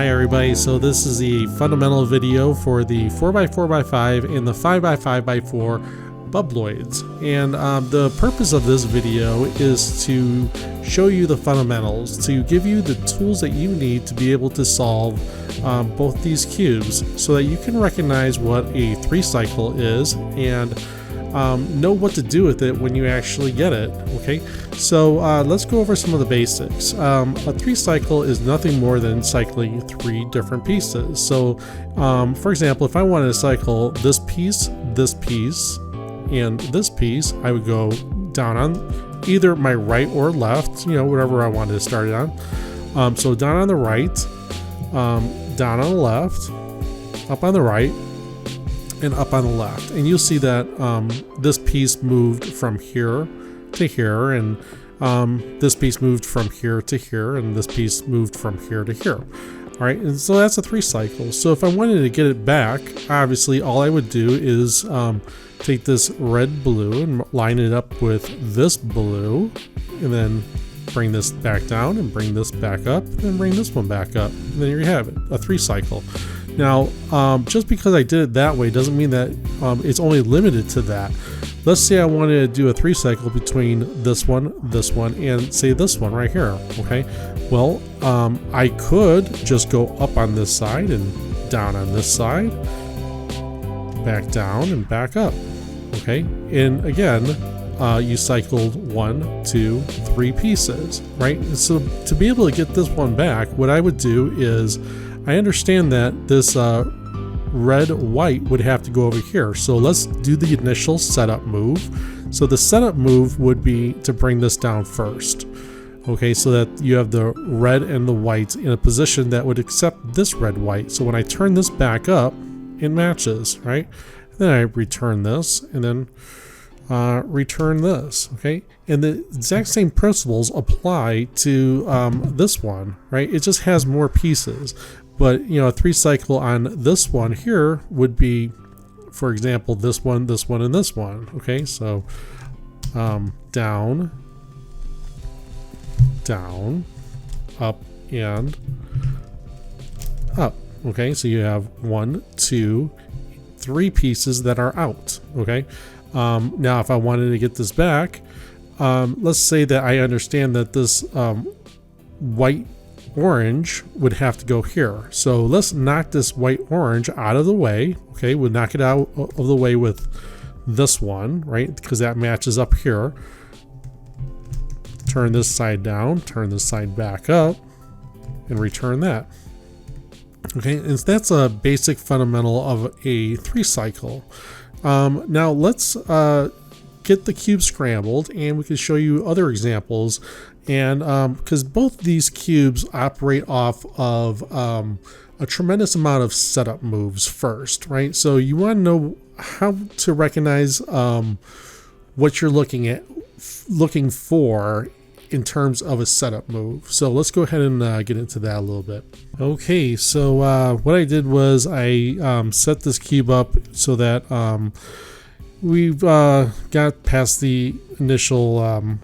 Hi everybody, so this is the fundamental video for the 4x4x5 and the 5x5x4 bubloids, and the purpose of this video is to show you the fundamentals, to give you the tools that you need to be able to solve both these cubes so that you can recognize what a 3-cycle is and know what to do with it when you actually get it. Okay, so let's go over some of the basics. A 3-cycle is nothing more than cycling 3 different pieces. So for example, if I wanted to cycle this piece, and this piece, I would go down on either my right or left, you know, whatever I wanted to start it on. So down on the right, down on the left, up on the right, and up on the left, and you'll see that this piece moved from here to here, and this piece moved from here to here, and this piece moved from here to here. All right, and so that's a 3-cycle. So if I wanted to get it back, obviously all I would do is take this red blue and line it up with this blue, and then bring this back down and bring this back up and bring this one back up, and then here you have it, a 3-cycle. Now, just because I did it that way doesn't mean that it's only limited to that. Let's say I wanted to do a 3-cycle between this one, and say this one right here. Okay, well, I could just go up on this side and down on this side, back down and back up. Okay, and again, you cycled 1, 2, 3 pieces, right? And so to be able to get this one back, what I would do is, I understand that this red white would have to go over here. So let's do the initial setup move. So the setup move would be to bring this down first. Okay, so that you have the red and the white in a position that would accept this red white. So when I turn this back up, it matches, right? And then I return this, and then return this. Okay, and the exact same principles apply to this one, right? It just has more pieces. But you know, a 3-cycle on this one here would be, for example, this one, and this one. Okay, so down, up, and up. Okay, so you have 1, 2, 3 pieces that are out. Okay, now if I wanted to get this back, let's say that I understand that this white orange would have to go here. So let's knock this white orange out of the way. Okay, we'll knock it out of the way with this one, right? Because that matches up here. Turn this side down, turn this side back up, and return that. Okay, and that's a basic fundamental of a 3-cycle. Now let's get the cube scrambled, and we can show you other examples. And because both these cubes operate off of a tremendous amount of setup moves first, right? So you want to know how to recognize what you're looking for in terms of a setup move. So let's go ahead and get into that a little bit. Okay, so what I did was I set this cube up so that we've got past the initial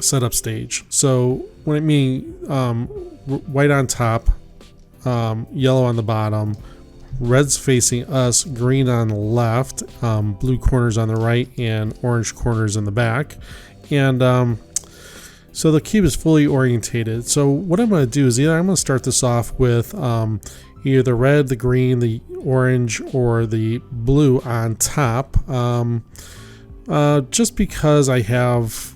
setup stage. So when I mean white on top, yellow on the bottom, red's facing us, green on the left, blue corners on the right, and orange corners in the back. And so the cube is fully orientated. So what I'm going to do is either I'm going to start this off with either the red, the green, the orange, or the blue on top, just because I have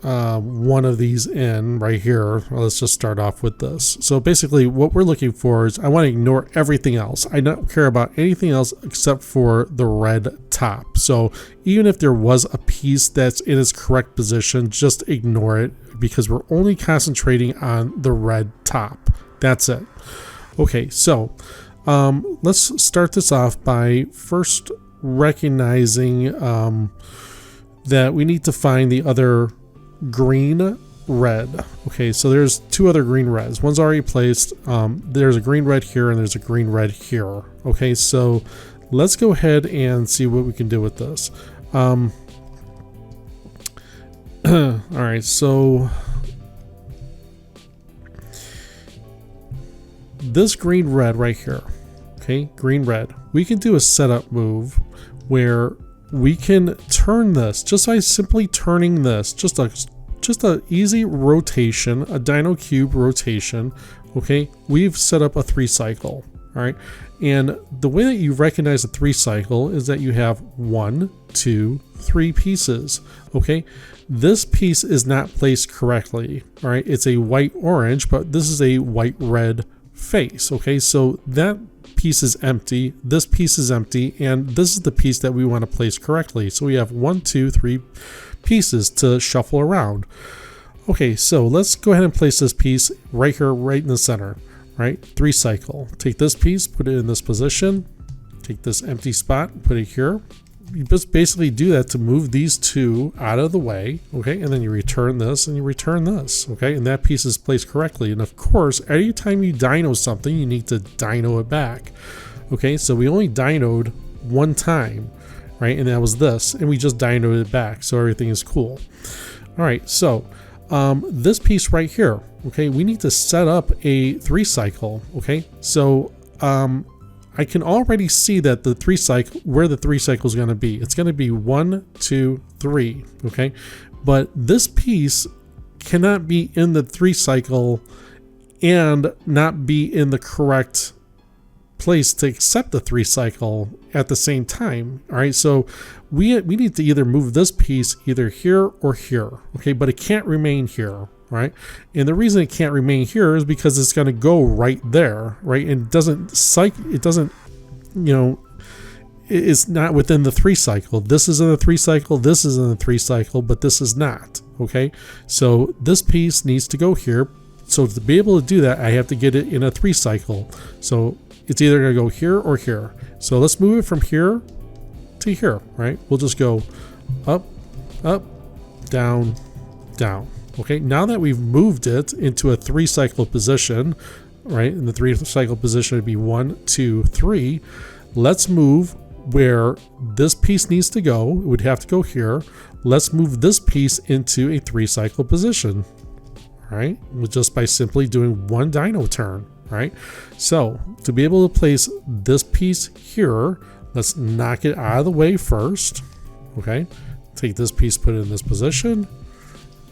one of these in right here. Well, let's just start off with this. So basically what we're looking for is I want to ignore everything else. I don't care about anything else except for the red top. So even if there was a piece that's in its correct position, just ignore it, because we're only concentrating on the red top. That's it. Okay, so let's start this off by first recognizing that we need to find the other green red. Okay, so there's 2 other green reds. One's already placed. There's a green red here, and there's a green red here. Okay, so let's go ahead and see what we can do with this. All right, so this green red right here, okay, green red, we can do a setup move where we can turn this just by simply turning this, just a easy rotation, a dyno cube rotation. Okay, we've set up a 3 cycle. All right, and the way that you recognize a 3 cycle is that you have 1, 2, 3 pieces. Okay, this piece is not placed correctly. All right, it's a white orange, but this is a white red face. Okay, so that piece is empty, this piece is empty, and this is the piece that we want to place correctly. So we have 1, 2, 3 pieces to shuffle around. Okay, so let's go ahead and place this piece right here, right in the center. Right, 3 cycle. Take this piece, put it in this position, take this empty spot, put it here. You just basically do that to move these 2 out of the way, okay, and then you return this and you return this, okay, and that piece is placed correctly. And of course, anytime you dyno something, you need to dyno it back, okay. So we only dynoed 1 time, right, and that was this, and we just dynoed it back, so everything is cool. All right, so this piece right here, okay, we need to set up a 3 cycle, okay. So I can already see that the 3 cycle, where the 3 cycle is going to be. It's going to be 1, 2, 3, okay. But this piece cannot be in the 3 cycle and not be in the correct place to accept the 3 cycle at the same time. All right, so we need to either move this piece either here or here, okay, but it can't remain here, right? And the reason it can't remain here is because it's going to go right there, right? And it doesn't, you know, it's not within the 3 cycle. This is in the 3 cycle, this is in the 3 cycle, but this is not, okay? So this piece needs to go here. So to be able to do that, I have to get it in a 3 cycle. So it's either going to go here or here. So let's move it from here to here, right? We'll just go up, up, down, down. Okay, now that we've moved it into a 3 cycle position, right? And the 3 cycle position would be 1, 2, 3. Let's move where this piece needs to go. It would have to go here. Let's move this piece into a 3 cycle position, right? Just by simply doing 1 dyno turn. Right, so to be able to place this piece here, let's knock it out of the way first. Okay, take this piece, put it in this position,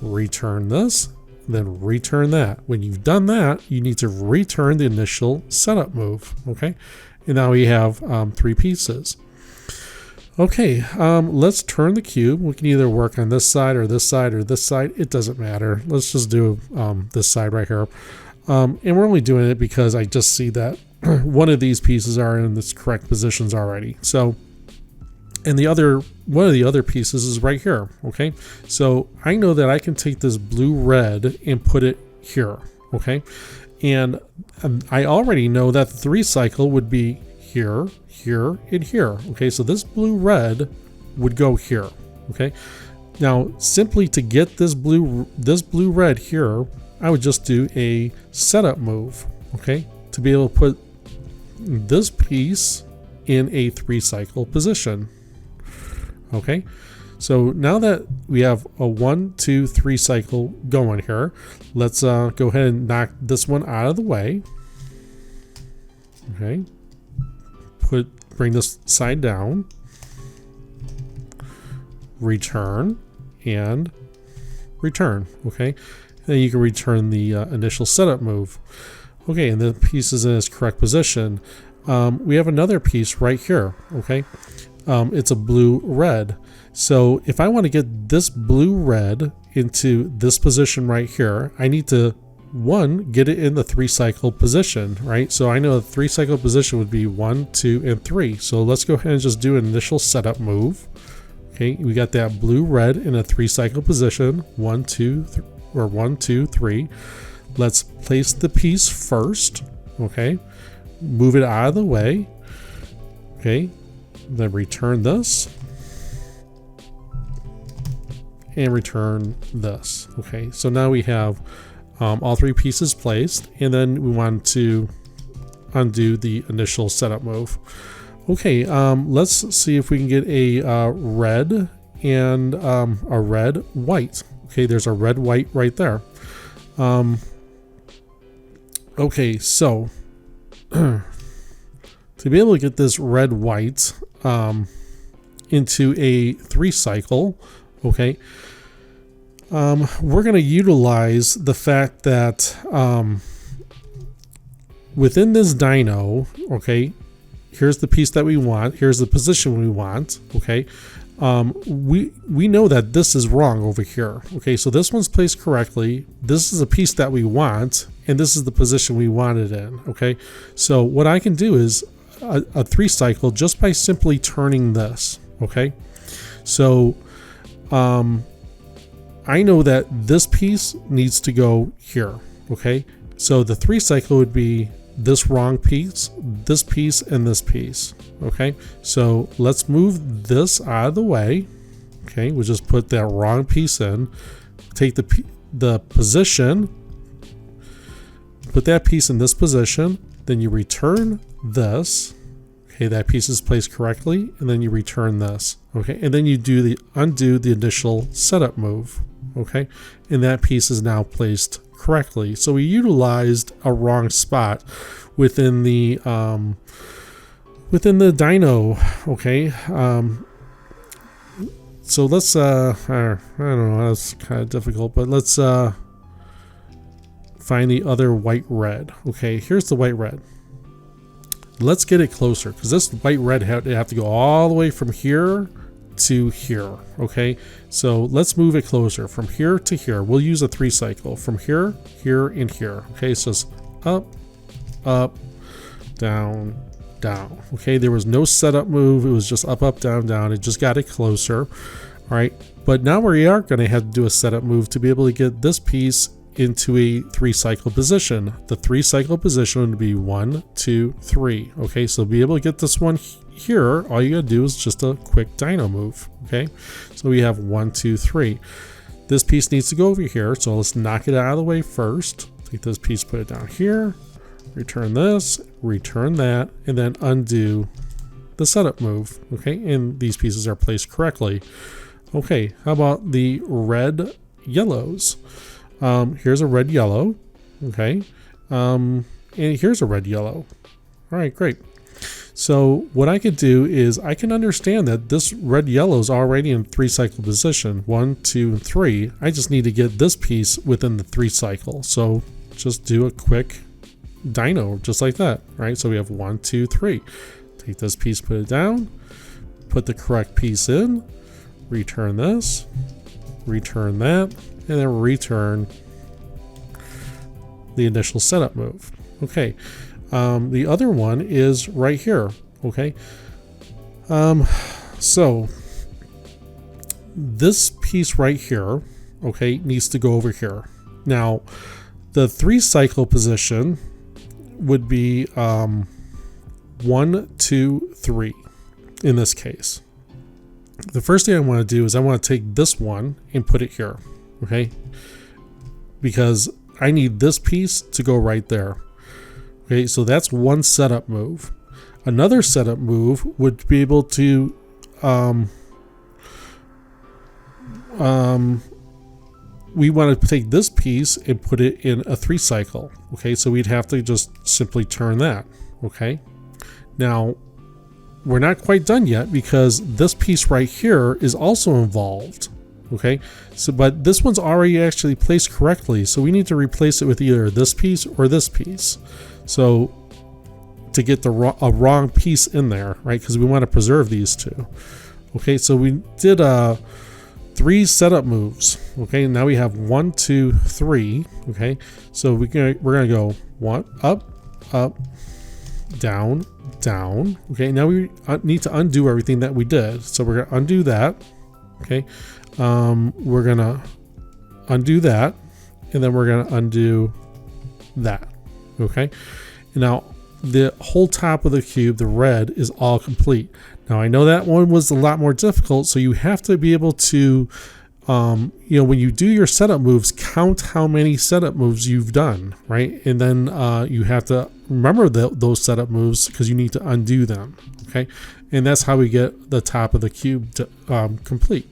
return this, then return that. When you've done that, you need to return the initial setup move. Okay, and now we have 3 pieces. Okay, let's turn the cube. We can either work on this side or this side or this side. It doesn't matter. Let's just do this side right here. And we're only doing it because I just see that one of these pieces are in its correct positions already. So, and one of the other pieces is right here. Okay, so I know that I can take this blue red and put it here. Okay, and I already know that the 3 cycle would be here, here, and here. Okay, so this blue red would go here. Okay, now simply to get this blue red here, I would just do a setup move, okay, to be able to put this piece in a 3 cycle position. Okay, so now that we have a 1, 2, 3 cycle going here, let's go ahead and knock this one out of the way. Okay, bring this side down, return, and return. Okay. Then you can return the initial setup move. Okay, and the piece is in its correct position. We have another piece right here, okay? It's a blue-red. So if I want to get this blue-red into this position right here, I need to, 1, get it in the 3 cycle position, right? So I know the 3 cycle position would be 1, 2, and 3. So let's go ahead and just do an initial setup move. Okay, we got that blue-red in a 3 cycle position, 1, 2, 3. Or 1, 2, 3. Let's place the piece first. Okay, move it out of the way. Okay, then return this and return this. Okay, so now we have all 3 pieces placed, and then we want to undo the initial setup move. Okay, let's see if we can get a red and a red white. Okay, there's a red white right there. Okay, so to be able to get this red white into a 3 cycle, okay, we're going to utilize the fact that within this dyno, okay, here's the piece that we want, here's the position we want, okay, we know that this is wrong over here, okay, so this one's placed correctly, this is a piece that we want, and this is the position we want it in, okay. So what I can do is a 3 cycle just by simply turning this, okay. So I know that this piece needs to go here, okay. So the 3 cycle would be this wrong piece, and this piece, okay. So let's move this out of the way, okay. We'll just put that wrong piece in, take the position, put that piece in this position, then you return this, okay, that piece is placed correctly, and then you return this, okay, and then you undo the initial setup move, okay, and that piece is now placed correctly. So we utilized a wrong spot within the dyno, okay. So let's I don't know, that's kind of difficult, but let's find the other white red. Okay, here's the white red. Let's get it closer, because this white red have to go all the way from here to here, okay. So let's move it closer from here to here. We'll use a 3 cycle from here, here, and here, okay. So it's up, up, down, down, okay. There was no setup move, it was just up, up, down, down. It just got it closer, all right. But now we are going to have to do a setup move to be able to get this piece into a 3 cycle position. The 3 cycle position would be 1, 2, 3, okay. So to be able to get this one here, all you gotta do is just a quick dyno move, okay. So we have 1, 2, 3. This piece needs to go over here, so let's knock it out of the way first. Take this piece, put it down here, return this, return that, and then undo the setup move, okay. And these pieces are placed correctly. Okay, how about the red yellows? Here's a red yellow, okay, and here's a red yellow. All right, great. So what I could do is I can understand that this red yellow is already in 3 cycle position, 1, 2, and 3. I just need to get this piece within the 3 cycle. So just do a quick dyno just like that, right? So we have 1, 2, 3. Take this piece, put it down, put the correct piece in, return this, return that, and then return the initial setup move. Okay, the other one is right here, okay. So this piece right here, okay, needs to go over here. Now the 3 cycle position would be 1, 2, 3 in this case. The first thing I want to do is I want to take this one and put it here, okay, because I need this piece to go right there. Okay, so that's one setup move. Another setup move would be able to we want to take this piece and put it in a 3 cycle. Okay, so we'd have to just simply turn that. Okay, now we're not quite done yet because this piece right here is also involved. Okay, so but this one's already actually placed correctly, so we need to replace it with either this piece or this piece. So to get a wrong piece in there, right? Because we want to preserve these two. Okay, so we did 3 setup moves. Okay, now we have 1, 2, 3. Okay, so we're gonna go 1 up, up, down, down. Okay, now we need to undo everything that we did. So we're gonna undo that. Okay, we're gonna undo that, and then we're gonna undo that. Okay, and now the whole top of the cube, the red, is all complete. Now I know that one was a lot more difficult, so you have to be able to you know, when you do your setup moves, count how many setup moves you've done, right? And then you have to remember those setup moves because you need to undo them. Okay, and that's how we get the top of the cube to, complete.